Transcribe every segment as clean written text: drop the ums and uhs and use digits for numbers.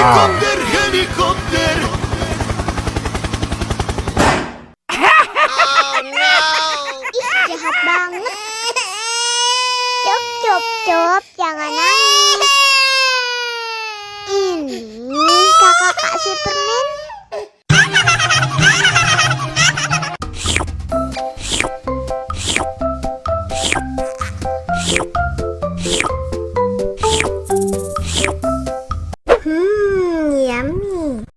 Helikopter, helikopter. Ih, jahat banget. Cop, jangan nangis. Ini kakak kasih permen. Yummy.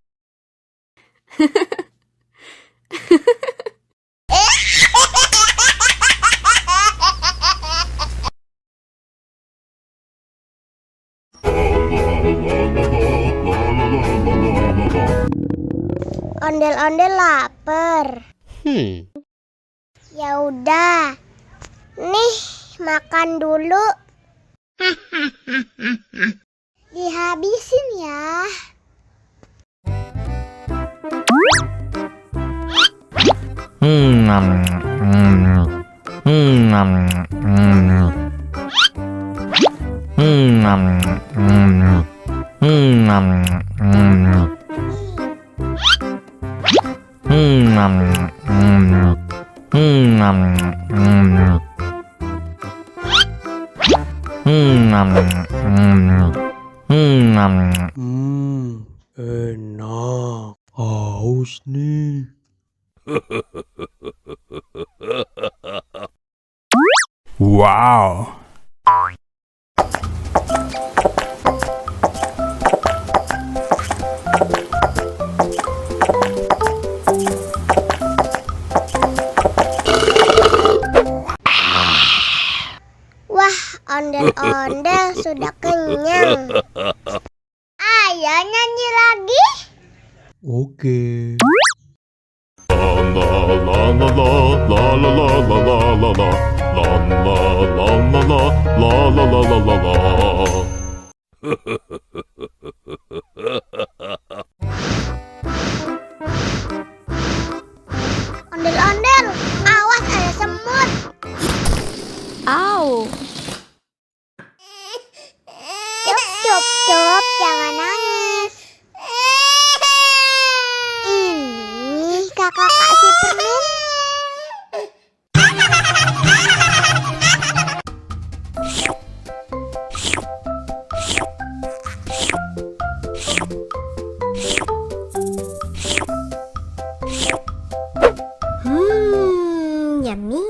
Ondel-ondel lapar. Ya udah. Nih, makan dulu. Dihabisin ya. Enak. Haus nih. Wow. Wah, ondel-ondel sudah kenyang. Ayo nyanyi lagi. Oke. Ondel-ondel, awas ada semut. Au. Cop, jangan nangis. Ini kakak kasih permen. Yummy.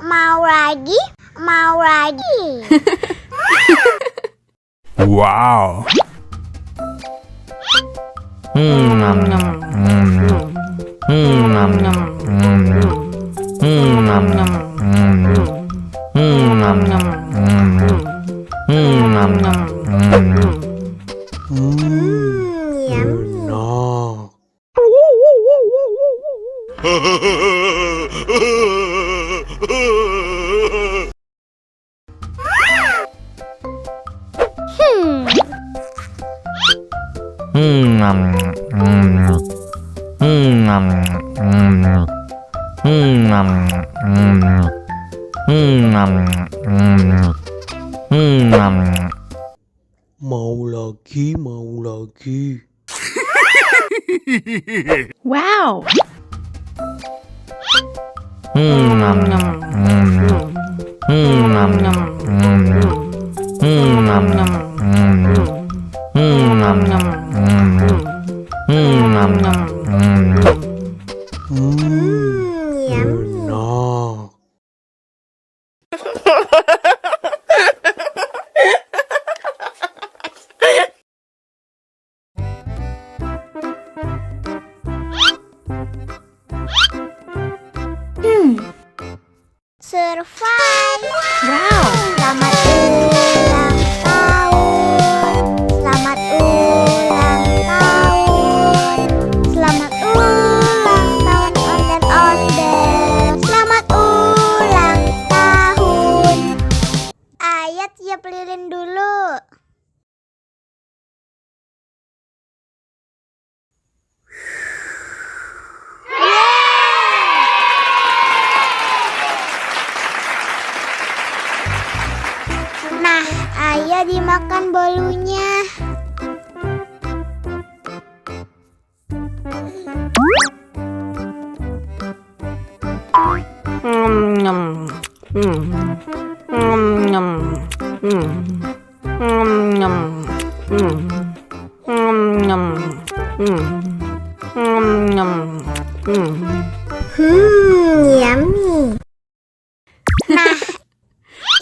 Mau lagi? Mau lagi? Wow. Enak. Mau lagi, mau lagi. Wow. Enak. Survive. Wow. Selamat ulang tahun. Selamat ulang tahun. Selamat ulang tahun ondel-ondel. Selamat ulang ayo dimakan bolunya. Yummy. Nah,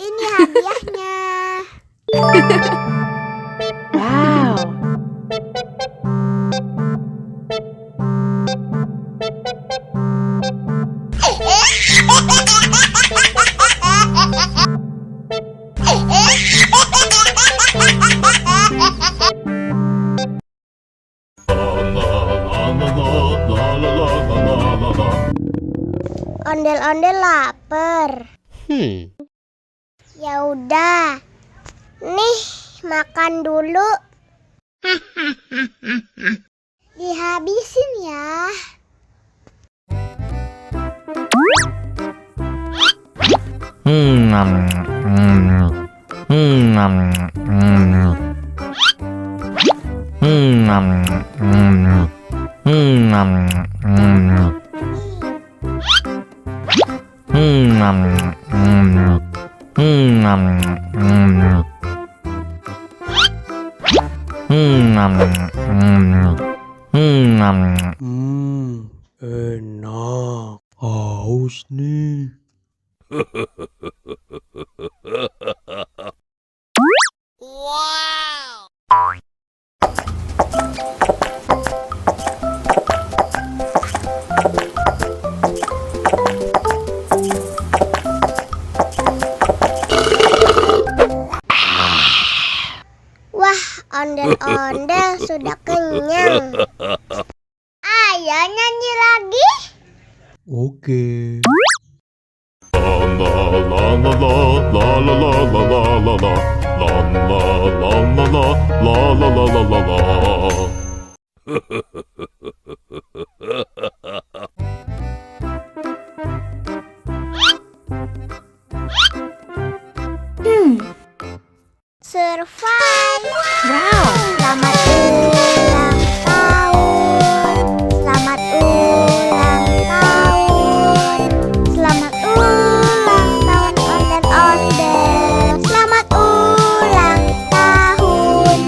ini hadiahnya. Wow. Ondel-ondel lapar. Ya udah. Nih, makan dulu. Dihabisin ya. Enak. Haus nih. Wah, ondel-ondel sudah kenyang. Ayo nyanyi lagi. Oke. Survive. Wow. Selamat ulang tahun. Selamat ulang tahun. Selamat ulang tahun ondel-ondel. Selamat ulang tahun.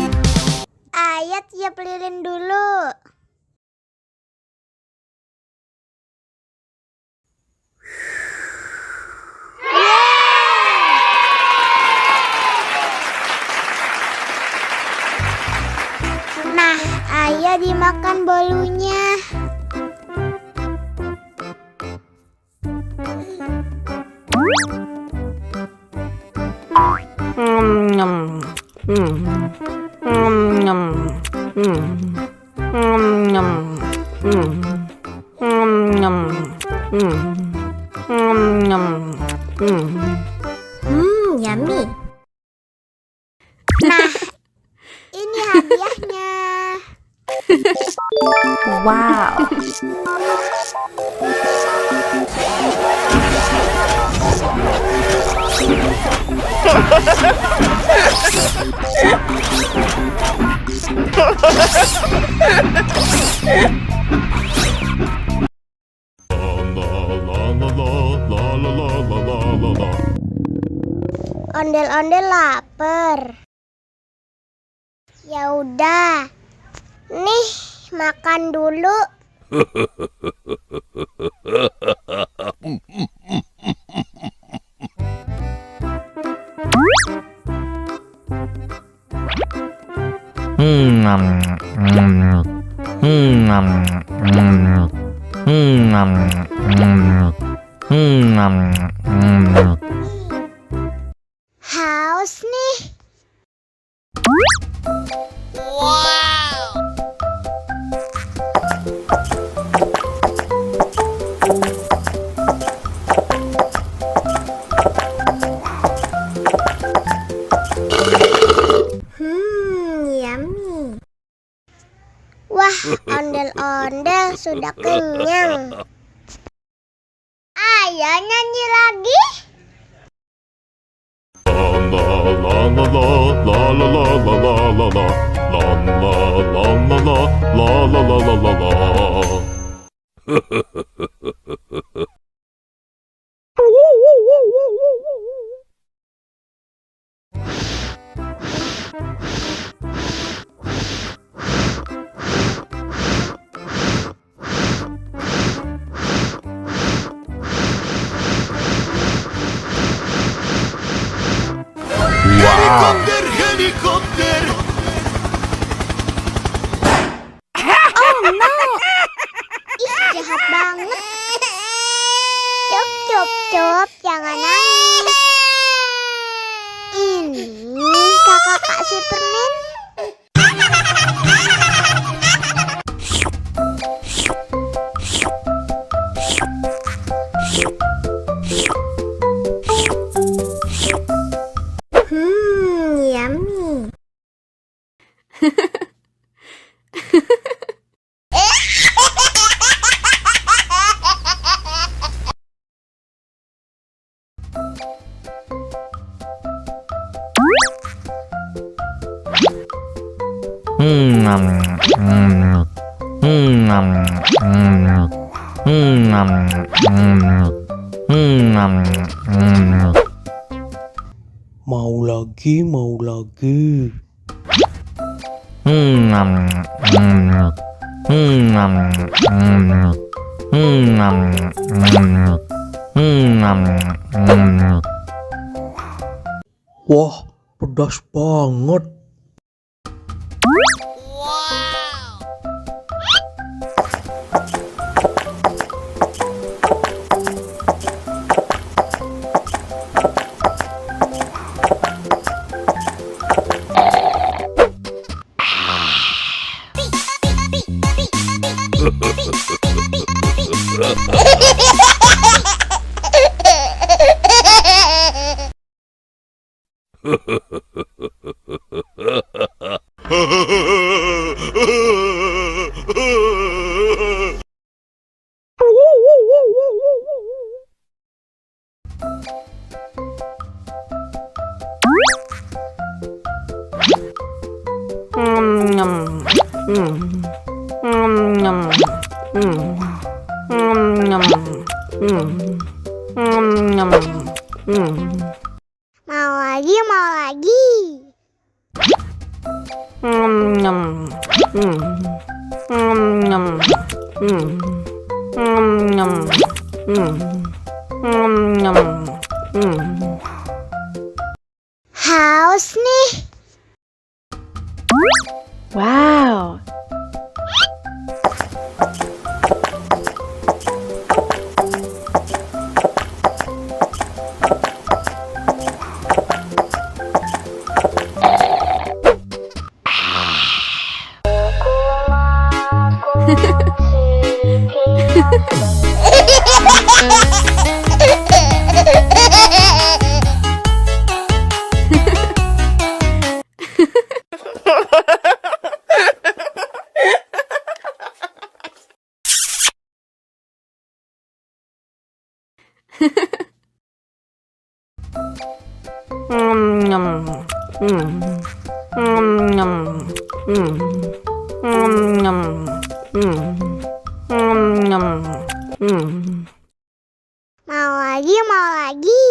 Ayo tiup lilin dulu. Nah, ayo dimakan bolunya. Yummy. Nah, ini hadiahnya. Wow. Ondel-ondel lapar. Ya udah. Nih, makan dulu. Haus nih. Yummy. Wah, ondel-ondel sudah kenyang. Ayo nyanyi lagi. La la la la la la la la la la la la la la la la la la la. Helikopter, helikopter. Ih, jahat banget. Cop, cop, cop, jangan nangis. Ini kakak Kak Superman. Yummy. Mau lagi, mau lagi. Wah, pedas banget. Mau lagi, mau lagi. Haus nih. Wow. Mau lagi, mau lagi.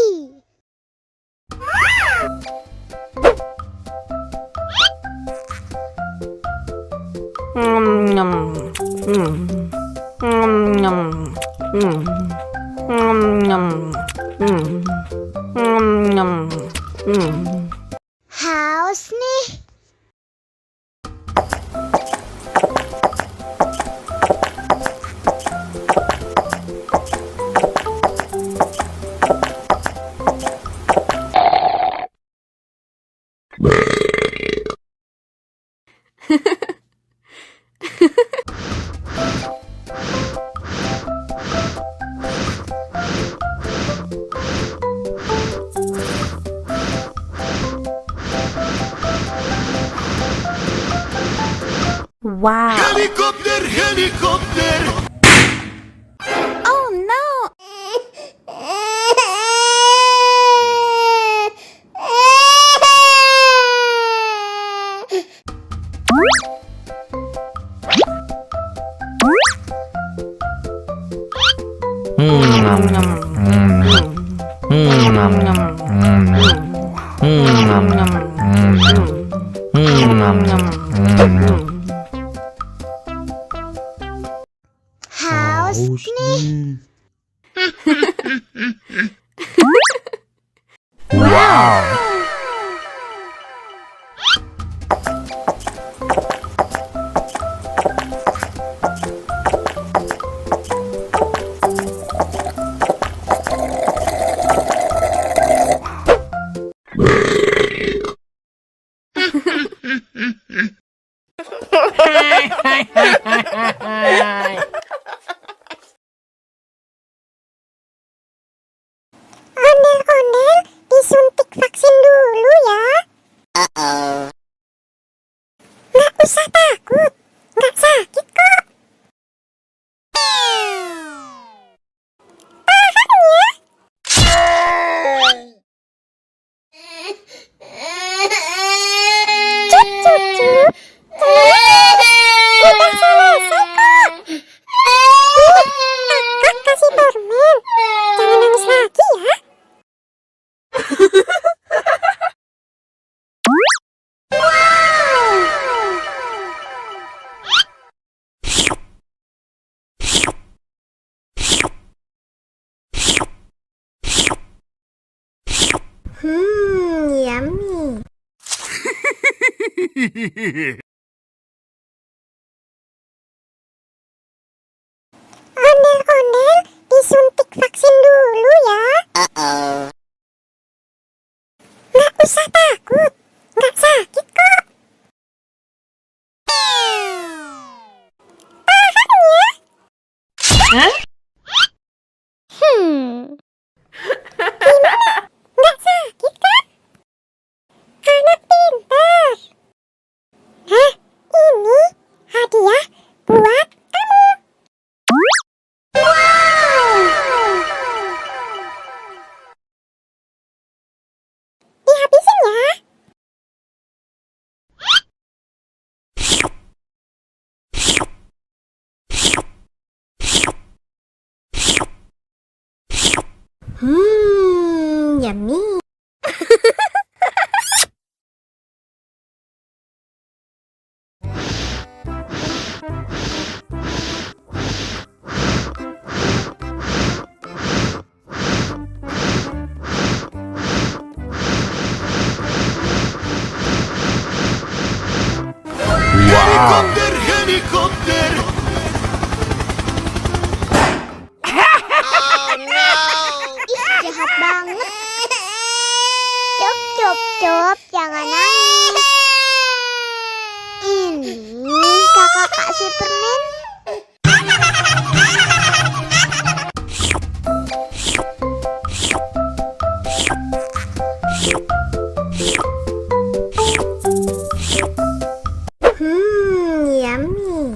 Haus nih. Wow. Helikopter, helikopter. Oh no. Haus nih. Ondel-ondel disuntik vaksin dulu ya. Nggak usah takut, nggak sakit kok. Tahan ya. Cup, cup, cup. Udah selesai kok. Kakak kasih permen. Jangan nangis lagi ya. Yummy. Ondel-ondel disuntik vaksin dulu ya. Nggak usah takut, nggak sakit kok. Tahan ya. Gimana? Nggak sakit kan? Anak pintar. Hah? Ini hadiah buat kamu. Dihabisin ya. Yummy. Helikopter, helikopter. Ih, jahat banget. Cop, cop, cop, jangan nangis. Ini kakak kasih permen. Yummy.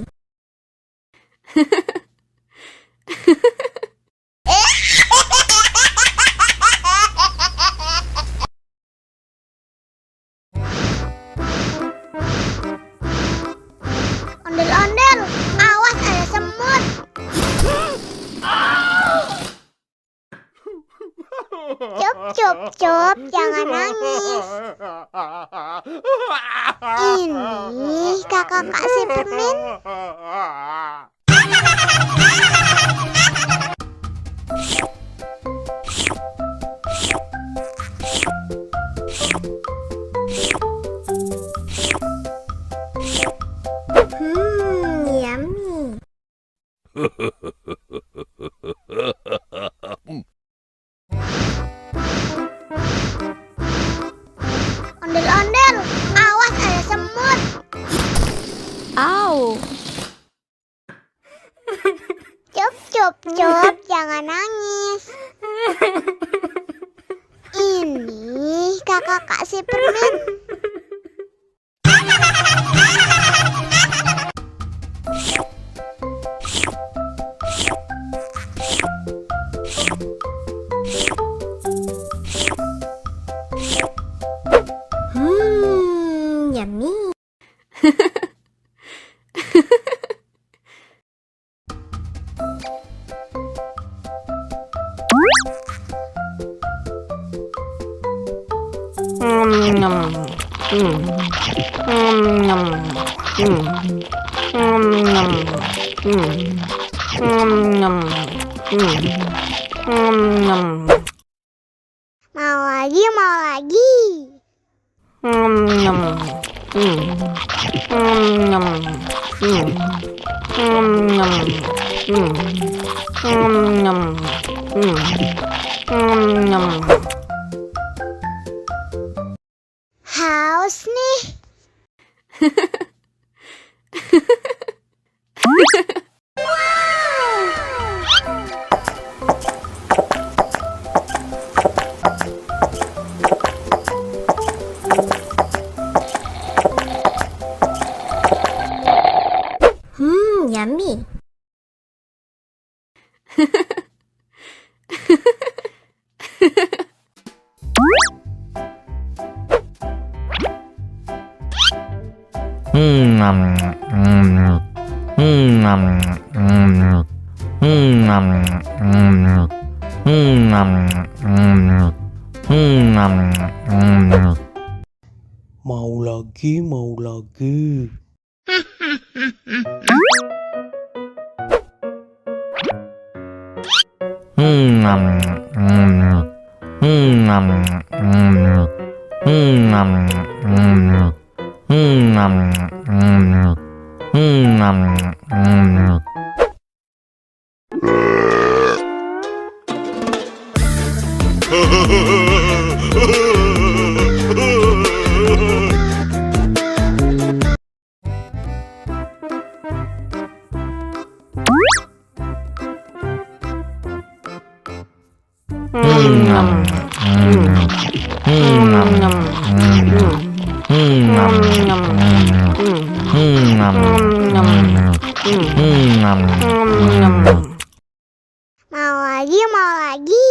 Ondel-ondel, awas ada semut. Cop, cop, cop, jangan nangis. Ini kakak kasih permen. Yummy. Ondel-ondel, awas ada semut. Ow. Cop, cop, cop, jangan nangis. Ini kakak kasih permen. Yummy. Mau lagi, mau lagi. Haus nih. Yummy. Mau lagi, mau lagi.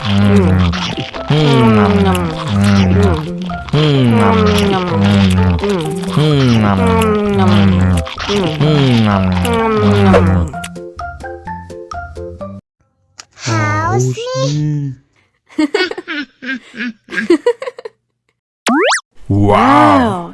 Mau lagi, mau lagi. Haus nih. Wow. Wow.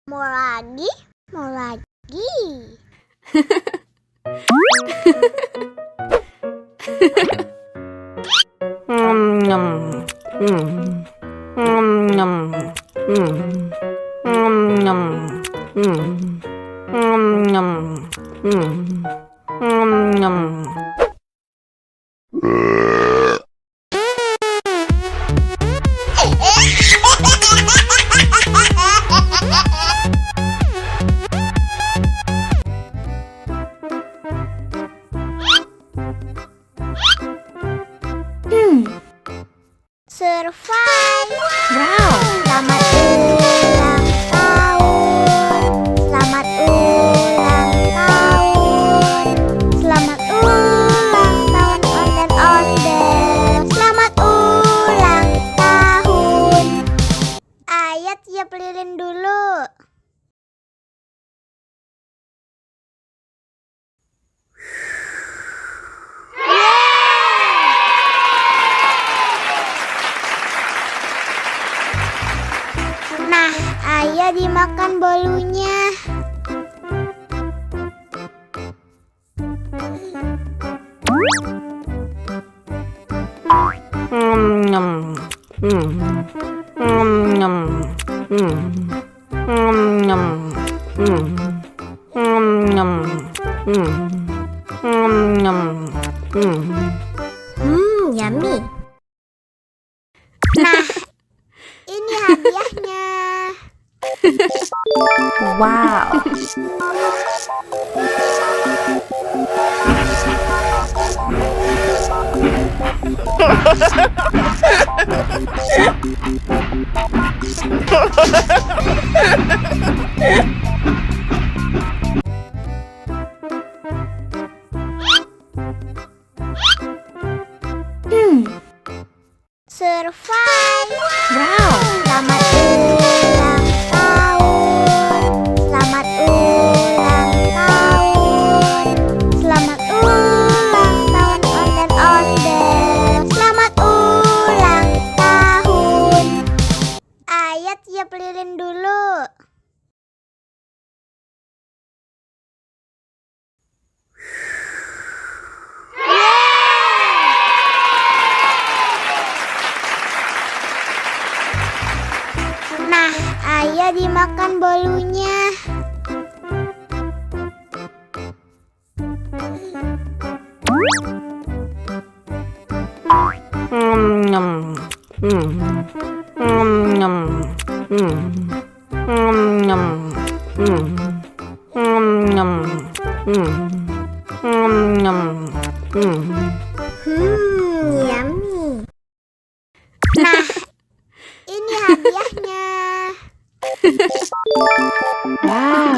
Mau lagi, mau lagi. Survive. Wow. Selamat ulang tahun. Selamat ulang tahun. Selamat ulang tahun ondel-ondel. Selamat ulang tahun. Ayo tiup lilin dulu. Nah, ayo dimakan bolunya. Yummy. Nah, hadiahnya. Wow. Survive. Wow. Selamat ulang tahun. Selamat ulang tahun. Selamat ulang tahun ondel-ondel. Selamat ulang tahun. Ayo tiup lilin dulu. Nah, ayo dimakan bolunya. Yummy. Nah, ini hadiahnya. Wow.